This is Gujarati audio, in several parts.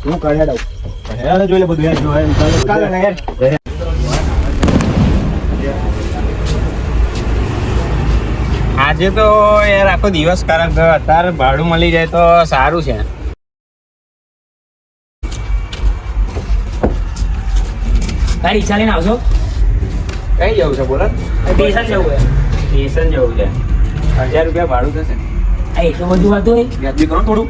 હું કાઢ્યા દઉં હેરાન જોઈ લે બધું યાર જો કાલે ને યાર આજે તો યાર આખો દિવસ કારક ગયો. અત્યારે ભાડું મળી જાય તો સારું છે. ગાડી રિક્ષા લઈને આવશો? કઈ જવું છે બોલો? સ્ટેશન જવું છે. સ્ટેશન જવું છે. 1000 રૂપિયા ભાડું થશે. આ એટલું બધું હતું હોય? વ્યાજબી કરો થોડું.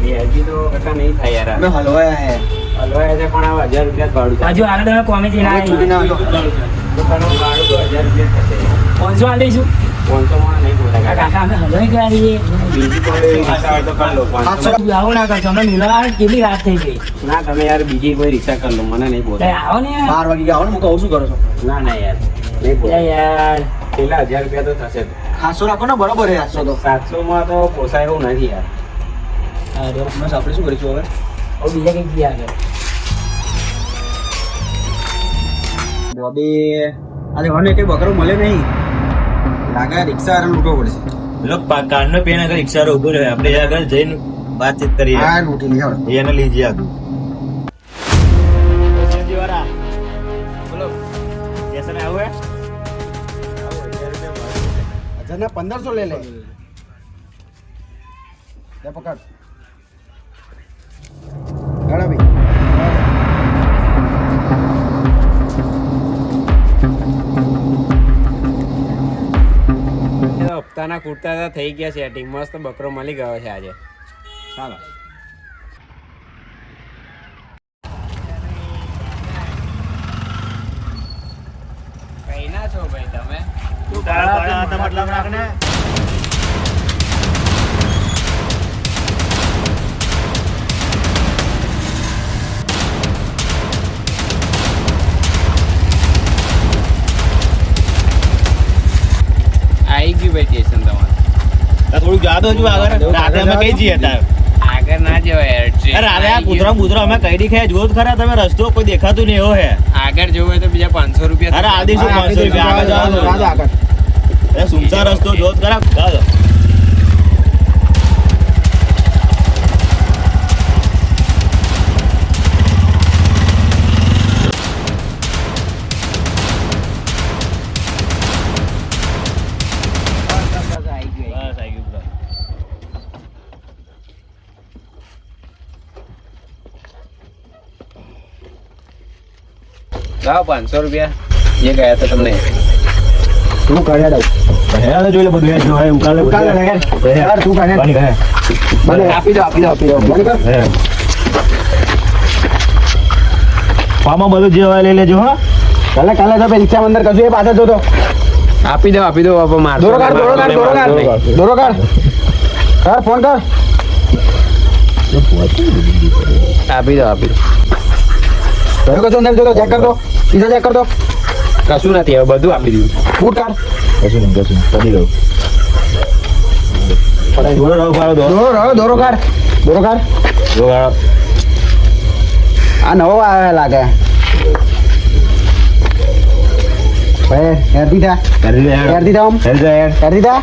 વ્યાજબી તો કાકા નહીં થાય યાર. અમે હલવાયા હે હલવાય છે પણ આ 1000 રૂપિયા ભાડું છે. હજુ આગળ તમે કોમેડી ના છૂટી ના દુકાનનું ભાડું તો 1000 રૂપિયા થશે. 500 આલી દઈશું. 500 માં નહીં બોલાય કાકા. કાકા અમે હલવાઈ ગયા છીએ. બીજી કોઈ રિક્ષા હોય તો કરી લો. 500 તું આવો ના કરશો, અમે મિલવા કેટલી રાત થઈ ગઈ. ના તમે યાર બીજી કોઈ રિક્ષા કરી લો, મને નહીં કઈ બોલાય. આવો ને યાર. 12 વાગી ગયા આવો ને હું કહું શું કરો છો ના ના યાર નહીં બોલાય. યાર પેલા 1000 રૂપિયા તો થશે. 700 રાખો ને બરોબર હે 700 તો 700 માં તો પોસાય એવું નથી યાર. બસ આપણે શું કરીશું હવે હવે બીજા કઈક ગયા આગળ. બોબી આજે મને કઈ બકરો મળે નહીં લાગે રિક્ષા વાળા લૂંટવો પડશે લોક કારનો પેન આગળ રિક્ષા ઉભો રહે આપણે આગળ જઈને વાતચીત કરીએ હા લૂંટી લીધા એને લઈ જઈએ આગળ બોલો કેસને આવું હે 1500 લે લે પકડ ગાડા ભાઈ હપ્તાના કુર્તા થઈ ગયા સેટિંગ. મસ્ત બકરો મળી ગયો છે આજે. ચાલો કઈ ના છો ભાઈ તમે? મતલબ રાખને આવી ગયું ભાઈ સ્ટેશન તમારું. થોડુંક યાદ હજુ આગળ રાતે અમે કઈ જઈએ હતા આગળ ના જવાય યાર. ટ્રેન રાતે આ આવી કૂતરા બુતરા અમે કઈ દીખે જો ખરા તમે રસ્તો કોઈ દેખાતું નહીં એવો હે ગયું. આગળ જવું હોય તો બીજા 500 રૂપિયા અરે આદી શું 500 રૂપિયા આગળ જવાનું આગળ અરે સુમસા રસ્તો જોત ખરા ચાલો આવી ગયું. બસ આવી ગયું બસ. લાવો 500 રૂપિયા જે ગયા હતા તમને. હું કાઢ્યા દઉં હેરાન જોઈ લે બધું યાર જો હે ઉકાલે કાલે ને યાર તું કાઢે પાણી ખાય મને આપી દો બંધ કર હે પામાં બધું જે હોય લઈ લેજો હા કાલે તો રિક્ષા અંદર કશું એ પાછળ જોતો આપી દો બાપા. માર દોરો કાઢ કર ફોન કર આપી દો. કયો કશું અંદર જોતો ચેક કર દો પીઝા ચેક કર દો કશું નથી હવે બધું આપી દીધું. ફૂટ કાઢ કશું નહીં કરી દઉં દોરો રહો ફાળો દોરો કાઢ જો વાળો આ નવો આવે લાગે ભાઈ હેરતી થા કરી દે હેરતી થા આમ હેલ જા યાર હેરતી થા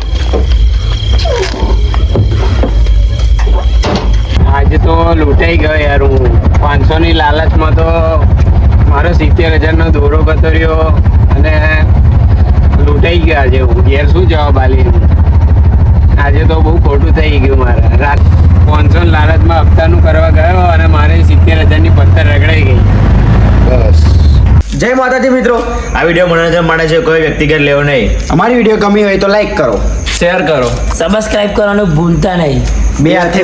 આજે તો લૂંટાઈ ગયો યાર હું. 500 ની લાલચમાં તો મારો 70,000 નો દોરો ગતો રહ્યો અને લૂંટાઈ ગયો આજે હું. ઘેર શું જવાબ આલી. આજે તો બહુ ખોટું થઈ ગયું મારે. રાત 500 ની લાલચમાં હપ્તાનું કરવા ગયો અને મારે 70,000 ની પથ્થર રગડાઈ ગઈ. બસ જય માતાજી મિત્રો આ વિડીયો મનોરંજન માટે છે કોઈ વ્યક્તિગત લેવો નહીં અમારી વિડીયો ગમી હોય તો લાઈક કરો શેર કરો. સબસ્ક્રાઇબ કરવાનું ભૂલતા નહીં. બે હાથે